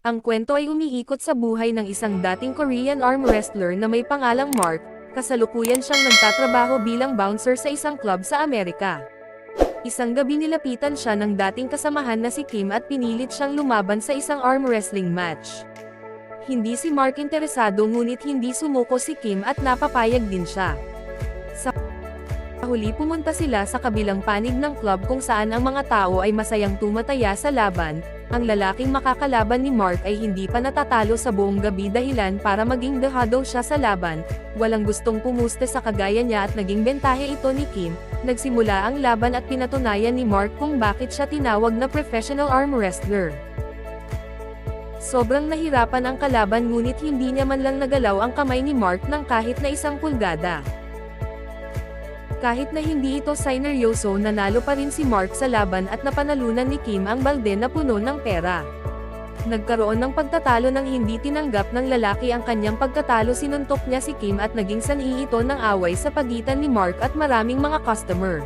Ang kwento ay umiikot sa buhay ng isang dating Korean arm wrestler na may pangalang Mark, kasalukuyan siyang nagtatrabaho bilang bouncer sa isang club sa Amerika. Isang gabi nilapitan siya ng dating kasamahan na si Kim at pinilit siyang lumaban sa isang arm wrestling match. Hindi si Mark interesado ngunit hindi sumuko si Kim at napapayag din siya. Sa huli pumunta sila sa kabilang panig ng club kung saan ang mga tao ay masayang tumataya sa laban. Ang lalaking makakalaban ni Mark ay hindi pa natatalo sa buong gabi dahilan para maging dehado siya sa laban, walang gustong pumuste sa kagaya niya at naging bentahe ito ni Kim. Nagsimula ang laban at pinatunayan ni Mark kung bakit siya tinawag na professional arm wrestler. Sobrang nahirapan ang kalaban ngunit hindi niya man lang nagalaw ang kamay ni Mark ng kahit na 1 pulgada. Kahit na hindi ito sineryoso, nanalo pa rin si Mark sa laban at napanalunan ni Kim ang balde na puno ng pera. Nagkaroon ng pagtatalo nang hindi tinanggap ng lalaki ang kanyang pagkatalo, sinuntok niya si Kim at naging sanhi ito ng away sa pagitan ni Mark at maraming mga customer.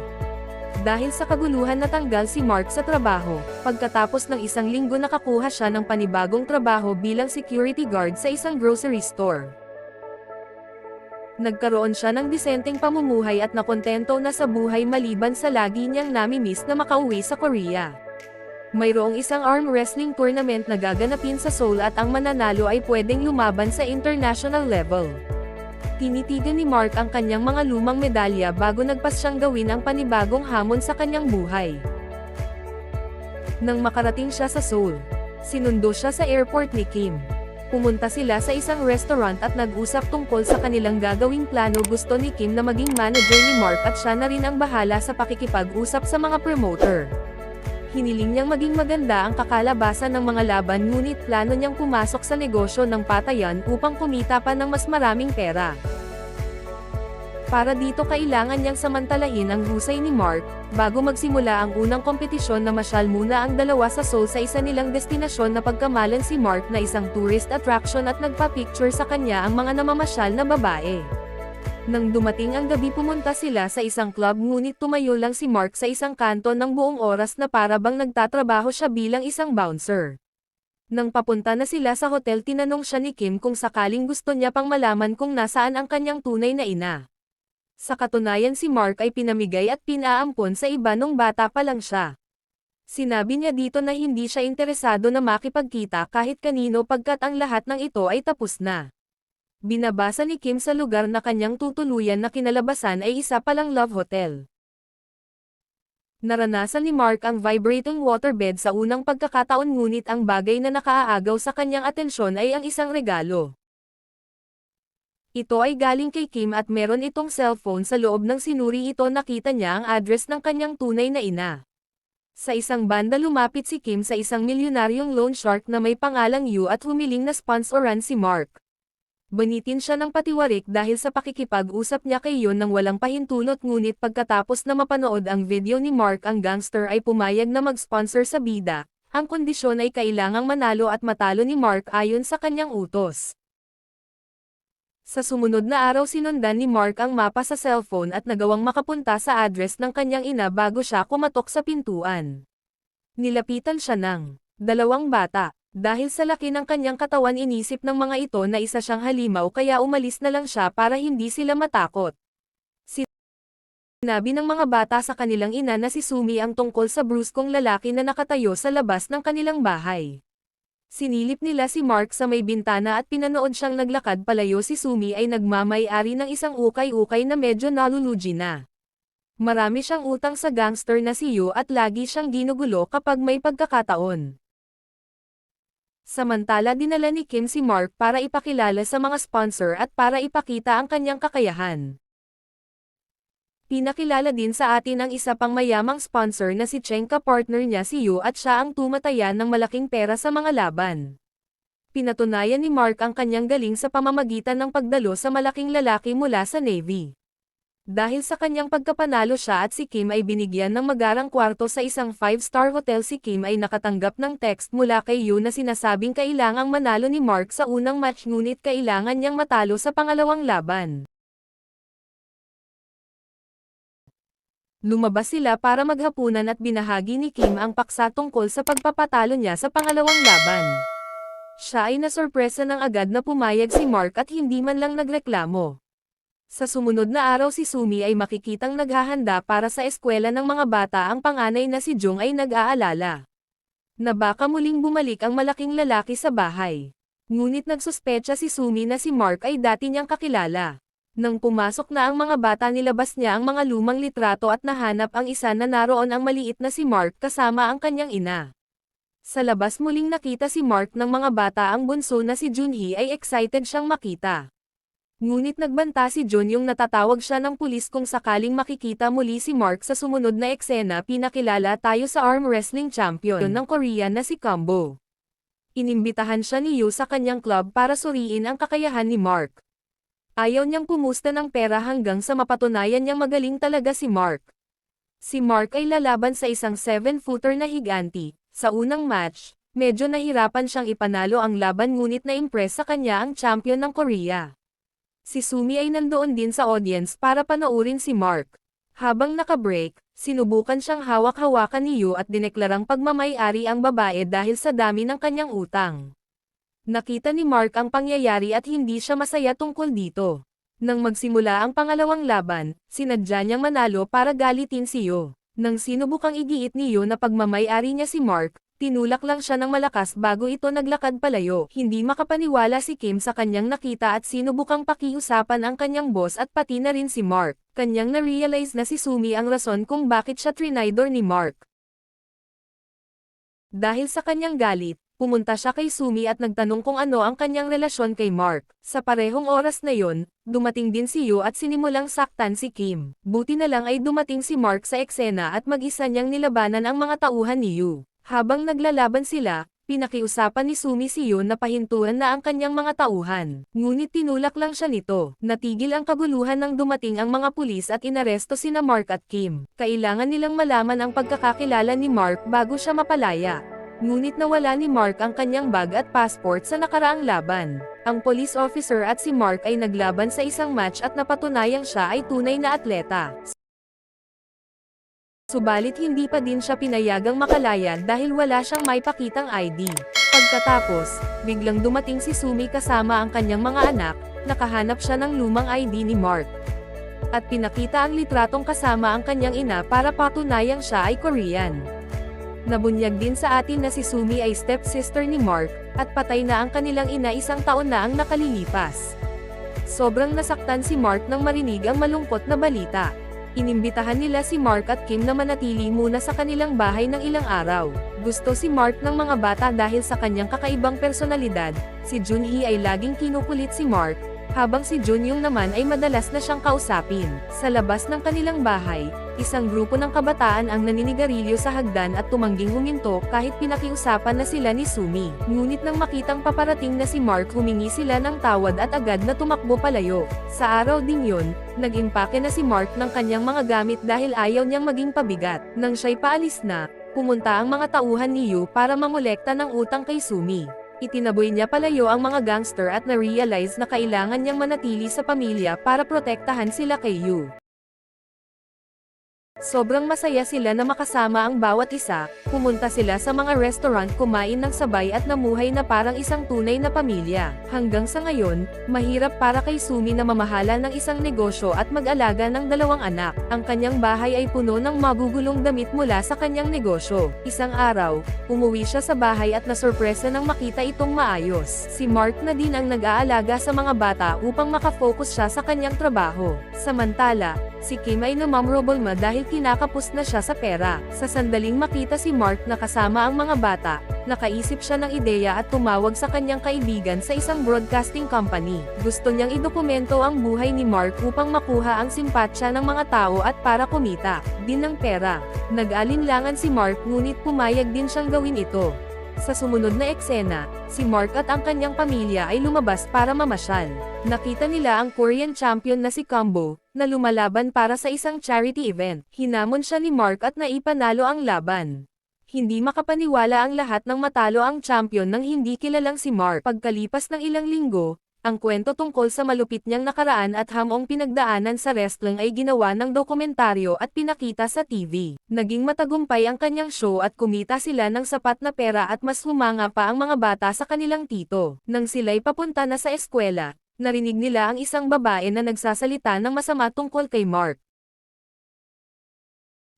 Dahil sa kaguluhan natanggal si Mark sa trabaho, pagkatapos ng 1 linggo nakakuha siya ng panibagong trabaho bilang security guard sa isang grocery store. Nagkaroon siya ng disenteng pamumuhay at nakontento na sa buhay maliban sa lagi niyang nami-miss na makauwi sa Korea. Mayroong isang arm wrestling tournament na gaganapin sa Seoul at ang mananalo ay pwedeng lumaban sa international level. Tinitigan ni Mark ang kanyang mga lumang medalya bago nagpas siyang gawin ang panibagong hamon sa kanyang buhay. Nang makarating siya sa Seoul, sinundo siya sa airport ni Kim. Pumunta sila sa isang restaurant at nag-usap tungkol sa kanilang gagawing plano. Gusto ni Kim na maging manager ni Mark at siya na rin ang bahala sa pakikipag-usap sa mga promoter. Hiniling niyang maging maganda ang kakalabasan ng mga laban ngunit plano niyang pumasok sa negosyo ng patayan upang kumita pa ng mas maraming pera. Para dito kailangan niyang samantalahin ang husay ni Mark. Bago magsimula ang unang kompetisyon, namasyal muna ang dalawa sa Seoul sa isa nilang destinasyon na pagkamalan si Mark na isang tourist attraction at nagpa-picture sa kanya ang mga namamasyal na babae. Nang dumating ang gabi pumunta sila sa isang club ngunit tumayo lang si Mark sa isang kanto ng buong oras na para bang nagtatrabaho siya bilang isang bouncer. Nang papunta na sila sa hotel, tinanong siya ni Kim kung sakaling gusto niya pang malaman kung nasaan ang kanyang tunay na ina. Sa katunayan si Mark ay pinamigay at pinaampon sa iba nung bata pa lang siya. Sinabi niya dito na hindi siya interesado na makipagkita kahit kanino pagkat ang lahat ng ito ay tapos na. Binabasa ni Kim sa lugar na kanyang tutuluyan na kinalabasan ay isa palang love hotel. Naranasan ni Mark ang vibrating waterbed sa unang pagkakataon ngunit ang bagay na nakaaagaw sa kanyang atensyon ay ang isang regalo. Ito ay galing kay Kim at meron itong cellphone sa loob. Ng sinuri ito nakita niya ang address ng kanyang tunay na ina. Sa isang banda lumapit si Kim sa isang milyonaryong loan shark na may pangalang Yu at humiling na sponsoran si Mark. Banitin siya ng patiwarik dahil sa pakikipag-usap niya kay Yu nang walang pahintulot ngunit pagkatapos na mapanood ang video ni Mark, ang gangster ay pumayag na mag-sponsor sa bida. Ang kondisyon ay kailangang manalo at matalo ni Mark ayon sa kanyang utos. Sa sumunod na araw sinundan ni Mark ang mapa sa cellphone at nagawang makapunta sa address ng kanyang ina bago siya kumatok sa pintuan. Nilapitan siya ng 2 bata. Dahil sa laki ng kanyang katawan inisip ng mga ito na isa siyang halimaw kaya umalis na lang siya para hindi sila matakot. Sinabi ng mga bata sa kanilang ina na si Sumi ang tungkol sa bruskong lalaki na nakatayo sa labas ng kanilang bahay. Sinilip nila si Mark sa may bintana at pinanood siyang naglakad palayo. Si Sumi ay nagmamay-ari ng isang ukay-ukay na medyo nalulugi na. Marami siyang utang sa gangster na si Yu at lagi siyang ginugulo kapag may pagkakataon. Samantala dinala ni Kim si Mark para ipakilala sa mga sponsor at para ipakita ang kanyang kakayahan. Pinakilala din sa atin ang isa pang mayamang sponsor na si Cheng, ka-partner niya si Yu at siya ang tumatayan ng malaking pera sa mga laban. Pinatunayan ni Mark ang kanyang galing sa pamamagitan ng pagdalo sa malaking lalaki mula sa Navy. Dahil sa kanyang pagkapanalo siya at si Kim ay binigyan ng magarang kwarto sa isang 5-star hotel. Si Kim ay nakatanggap ng text mula kay Yu na sinasabing kailangang manalo ni Mark sa unang match ngunit kailangan niyang matalo sa pangalawang laban. Lumabas sila para maghapunan at binahagi ni Kim ang paksa tungkol sa pagpapatalo niya sa pangalawang laban. Siya ay nasorpresa ng agad na pumayag si Mark at hindi man lang nagreklamo. Sa sumunod na araw si Sumi ay makikitang naghahanda para sa eskwela ng mga bata. Ang panganay na si Jung ay nag-aalala na baka muling bumalik ang malaking lalaki sa bahay. Ngunit nagsuspecha si Sumi na si Mark ay dati niyang kakilala. Nang pumasok na ang mga bata nilabas niya ang mga lumang litrato at nahanap ang isa na naroon ang maliit na si Mark kasama ang kanyang ina. Sa labas muling nakita si Mark ng mga bata. Ang bunso na si Junhee ay excited siyang makita. Ngunit nagbanta si Jun yung natatawag siya ng pulis kung sakaling makikita muli si Mark sa sumunod na eksena. Pinakilala tayo sa arm wrestling champion ng Korea na si Combo. Inimbitahan siya ni Yu sa kanyang club para suriin ang kakayahan ni Mark. Ayaw niyang pumusta ng pera hanggang sa mapatunayan niyang magaling talaga si Mark. Si Mark ay lalaban sa isang 7-footer na higanti. Sa unang match, medyo nahirapan siyang ipanalo ang laban ngunit na-impress sa kanya ang champion ng Korea. Si Sumi ay nandoon din sa audience para panoorin si Mark. Habang naka-break, sinubukan siyang hawak-hawakan ni Yu at dineklarang pagmamay-ari ang babae dahil sa dami ng kanyang utang. Nakita ni Mark ang pangyayari at hindi siya masaya tungkol dito. Nang magsimula ang pangalawang laban, sinadya niyang manalo para galitin si Yu. Nang sinubukang igiit ni Yu na pagmamay-ari niya si Mark, tinulak lang siya ng malakas bago ito naglakad palayo. Hindi makapaniwala si Kim sa kanyang nakita at sinubukang pakiusapan ang kanyang boss at pati na rin si Mark. Kanyang na-realize na si Sumi ang rason kung bakit siya trinaydor ni Mark. Dahil sa kanyang galit, pumunta siya kay Sumi at nagtanong kung ano ang kanyang relasyon kay Mark. Sa parehong oras na yon, dumating din si Yu at sinimulang saktan si Kim. Buti na lang ay dumating si Mark sa eksena at mag-isa niyang nilabanan ang mga tauhan ni Yu. Habang naglalaban sila, pinakiusapan ni Sumi si Yu na pahintuan na ang kanyang mga tauhan. Ngunit tinulak lang siya nito. Natigil ang kaguluhan nang dumating ang mga pulis at inaresto sina Mark at Kim. Kailangan nilang malaman ang pagkakakilala ni Mark bago siya mapalaya. Ngunit nawala ni Mark ang kanyang bag at passport sa nakaraang laban. Ang police officer at si Mark ay naglaban sa isang match at napatunayang siya ay tunay na atleta. Subalit hindi pa din siya pinayagang makalaya dahil wala siyang maipakitang ID. Pagkatapos, biglang dumating si Sumi kasama ang kanyang mga anak. Nakahanap siya ng lumang ID ni Mark. At pinakita ang litratong kasama ang kanyang ina para patunayang siya ay Korean. Nabunyag din sa atin na si Sumi ay stepsister ni Mark, at patay na ang kanilang ina isang taon na ang nakalilipas. Sobrang nasaktan si Mark nang marinig ang malungkot na balita. Inimbitahan nila si Mark at Kim na manatili muna sa kanilang bahay ng ilang araw. Gusto si Mark ng mga bata dahil sa kanyang kakaibang personalidad. Si Junhee ay laging kinukulit si Mark, habang si Junyong naman ay madalas na siyang kausapin. Sa labas ng kanilang bahay, isang grupo ng kabataan ang naninigarilyo sa hagdan at tumangging huminto kahit pinakiusapan na sila ni Sumi. Ngunit nang makitang paparating na si Mark, humingi sila ng tawad at agad na tumakbo palayo. Sa araw ding yun, nag-impake na si Mark ng kanyang mga gamit dahil ayaw niyang maging pabigat. Nang siya'y paalis na, pumunta ang mga tauhan ni Yu para mangolekta ng utang kay Sumi. Itinaboy niya palayo ang mga gangster at na-realize na kailangan niyang manatili sa pamilya para protektahan sila kay Yu. Sobrang masaya sila na makasama ang bawat isa. Pumunta sila sa mga restaurant, kumain ng sabay at namuhay na parang isang tunay na pamilya. Hanggang sa ngayon, mahirap para kay Sumi na mamahala ng isang negosyo at mag-alaga ng 2 anak. Ang kanyang bahay ay puno ng magugulong damit mula sa kanyang negosyo. Isang araw, umuwi siya sa bahay at nasorpresa nang makita itong maayos. Si Mark na din ang nag-aalaga sa mga bata upang makafocus siya sa kanyang trabaho. Samantala, si Kim ay namamrobol dahil kinakapos na siya sa pera. Sa sandaling makita si Mark na kasama ang mga bata, nakaisip siya ng ideya at tumawag sa kanyang kaibigan sa isang broadcasting company. Gusto niyang idokumento ang buhay ni Mark upang makuha ang simpatsya ng mga tao at para kumita din ng pera. Nag-alinlangan si Mark ngunit pumayag din siyang gawin ito. Sa sumunod na eksena, si Mark at ang kanyang pamilya ay lumabas para mamasyal. Nakita nila ang Korean champion na si Combo, na lumalaban para sa isang charity event. Hinamon siya ni Mark at naipanalo ang laban. Hindi makapaniwala ang lahat ng matalo ang champion nang hindi kilalang si Mark. Pagkalipas ng ilang linggo, Ang kwento tungkol sa malupit niyang nakaraan at hamong pinagdaanan sa wrestling ay ginawa ng dokumentaryo at pinakita sa TV. Naging matagumpay ang kanyang show at kumita sila ng sapat na pera at mas humanga pa ang mga bata sa kanilang tito. Nang sila'y papunta na sa eskwela, narinig nila ang isang babae na nagsasalita ng masama tungkol kay Mark.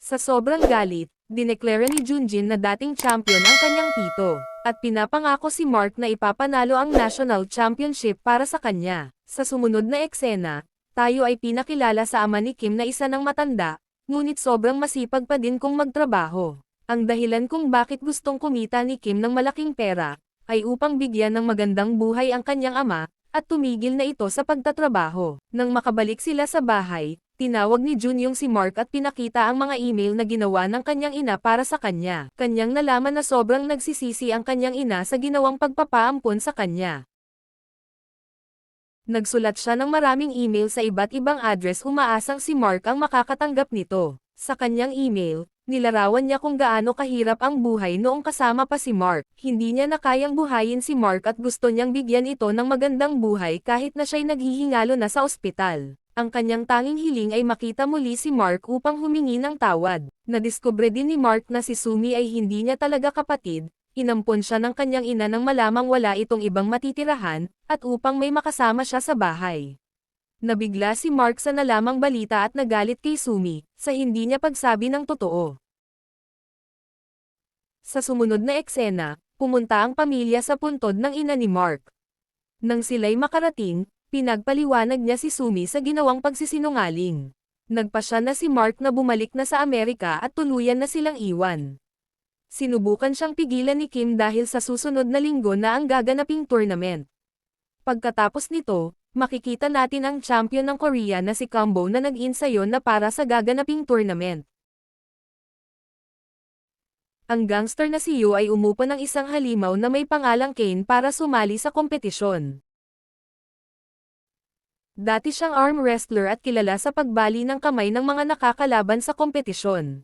Sa sobrang galit, dineklara ni Junjin na dating champion ang kanyang tito, at pinapangako si Mark na ipapanalo ang national championship para sa kanya. Sa sumunod na eksena, tayo ay pinakilala sa ama ni Kim na isa ng matanda, ngunit sobrang masipag pa din kung magtrabaho. Ang dahilan kung bakit gustong kumita ni Kim ng malaking pera, ay upang bigyan ng magandang buhay ang kanyang ama, at tumigil na ito sa pagtatrabaho. Nang makabalik sila sa bahay, tinawag ni Jun si Mark at pinakita ang mga email na ginawa ng kanyang ina para sa kanya. Kanyang nalaman na sobrang nagsisisi ang kanyang ina sa ginawang pagpapaampon sa kanya. Nagsulat siya ng maraming email sa iba't ibang address umaasang si Mark ang makakatanggap nito. Sa kanyang email, nilarawan niya kung gaano kahirap ang buhay noong kasama pa si Mark. Hindi niya na kayang buhayin si Mark at gusto niyang bigyan ito ng magandang buhay kahit na siya'y naghihingalo na sa ospital. Ang kanyang tanging hiling ay makita muli si Mark upang humingi ng tawad. Nadiskubre din ni Mark na si Sumi ay hindi niya talaga kapatid, inampon siya ng kanyang ina nang malamang wala itong ibang matitirahan, at upang may makasama siya sa bahay. Nabigla si Mark sa nalamang balita at nagalit kay Sumi, sa hindi niya pagsabi ng totoo. Sa sumunod na eksena, pumunta ang pamilya sa puntod ng ina ni Mark. Nang sila'y makarating, pinagpaliwanag niya si Sumi sa ginawang pagsisinungaling. Nagpasya na si Mark na bumalik na sa Amerika at tuluyan na silang iwan. Sinubukan siyang pigilan ni Kim dahil sa susunod na linggo na ang gaganaping tournament. Pagkatapos nito, makikita natin ang champion ng Korea na si Kambo na nag-insayo na para sa gaganaping tournament. Ang gangster na si Yu ay umupo ng isang halimaw na may pangalang Kane para sumali sa kompetisyon. Dati siyang arm wrestler at kilala sa pagbali ng kamay ng mga nakakalaban sa kompetisyon.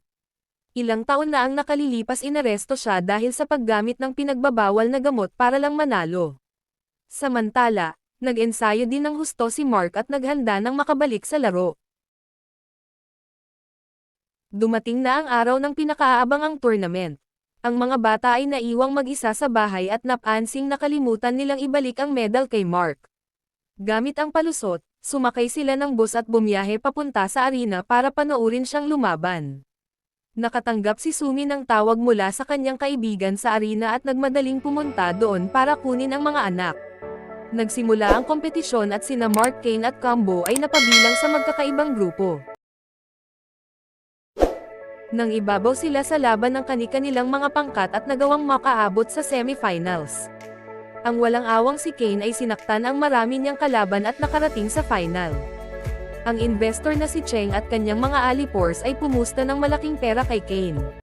Ilang taon na ang nakalilipas inaresto siya dahil sa paggamit ng pinagbabawal na gamot para lang manalo. Samantala, nag-ensayo din ng husto si Mark at naghanda ng makabalik sa laro. Dumating na ang araw ng pinakaabangang tournament. Ang mga bata ay naiwang mag-isa sa bahay at napansing nakalimutan nilang ibalik ang medal kay Mark. Gamit ang palusot, sumakay sila ng bus at bumiyahe papunta sa arena para panoorin siyang lumaban. Nakatanggap si Sumi ng tawag mula sa kanyang kaibigan sa arena at nagmadaling pumunta doon para kunin ang mga anak. Nagsimula ang kompetisyon at sina Mark, Kane at Kambo ay napabilang sa magkakaibang grupo. Nang ibabaw sila sa laban ng kani-kanilang mga pangkat at nagawang makaabot sa semifinals. Ang walang-awang si Kane ay sinaktan ang marami niyang kalaban at nakarating sa final. Ang investor na si Cheng at kanyang mga alipors ay pumusta ng malaking pera kay Kane.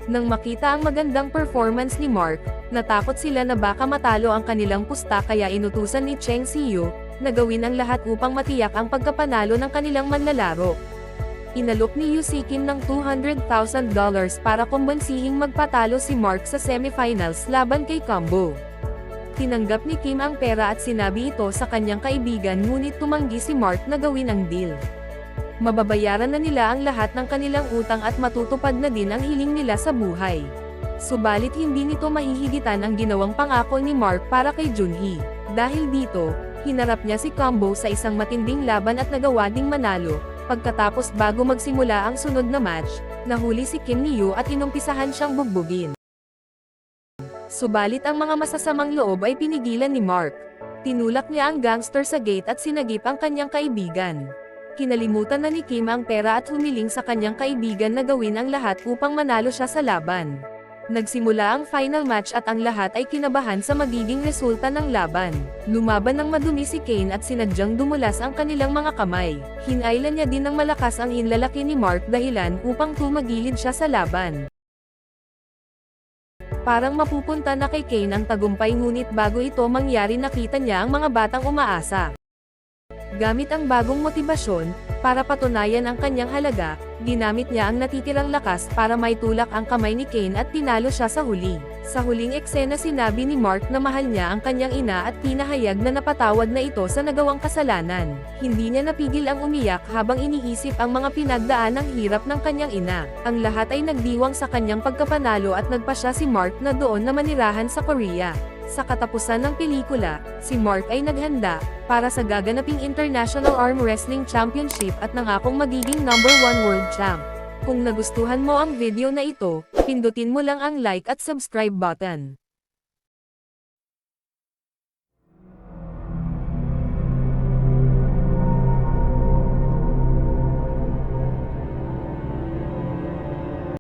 Nang makita ang magandang performance ni Mark, natakot sila na baka matalo ang kanilang pusta kaya inutusan ni Cheng si Yu na gawin ang lahat upang matiyak ang pagkapanalo ng kanilang manlalaro. Inalok ni Yu si Kim ng $200,000 para kumbensihing magpatalo si Mark sa semifinals laban kay Kambo. Tinanggap ni Kim ang pera at sinabi ito sa kanyang kaibigan ngunit tumanggi si Mark na gawin ang deal. Mababayaran na nila ang lahat ng kanilang utang at matutupad na din ang hiling nila sa buhay. Subalit hindi nito mahihigitan ang ginawang pangako ni Mark para kay Junhee. Dahil dito, hinarap niya si Kambo sa isang matinding laban at nagawa ding manalo. Pagkatapos bago magsimula ang sunod na match, nahuli si Kim ni Yu at inumpisahan siyang bugbugin. Subalit ang mga masasamang loob ay pinigilan ni Mark. Tinulak niya ang gangster sa gate at sinagip ang kanyang kaibigan. Kinalimutan na ni Kim ang pera at humiling sa kanyang kaibigan na gawin ang lahat upang manalo siya sa laban. Nagsimula ang final match at ang lahat ay kinabahan sa magiging resulta ng laban. Lumaban ng madumi si Kane at sinadyang dumulas ang kanilang mga kamay. Hinailan niya din ng malakas ang hinlalaki ni Mark dahilan upang tumagilid siya sa laban. Parang mapupunta na kay Kane ang tagumpay ngunit bago ito mangyari nakita niya ang mga batang umaasa. Gamit ang bagong motibasyon, para patunayan ang kanyang halaga, ginamit niya ang natitirang lakas para maitulak ang kamay ni Kane at tinalo siya sa huli. Sa huling eksena sinabi ni Mark na mahal niya ang kanyang ina at pinahayag na napatawad na ito sa nagawang kasalanan. Hindi niya napigil ang umiyak habang iniisip ang mga pinagdaan ng hirap ng kanyang ina. Ang lahat ay nagdiwang sa kanyang pagkapanalo at nagpasya si Mark na doon na manirahan sa Korea. Sa katapusan ng pelikula, si Mark ay naghanda para sa gaganaping International Arm Wrestling Championship at nangakong magiging #1 World Champ. Kung nagustuhan mo ang video na ito, pindutin mo lang ang like at subscribe button.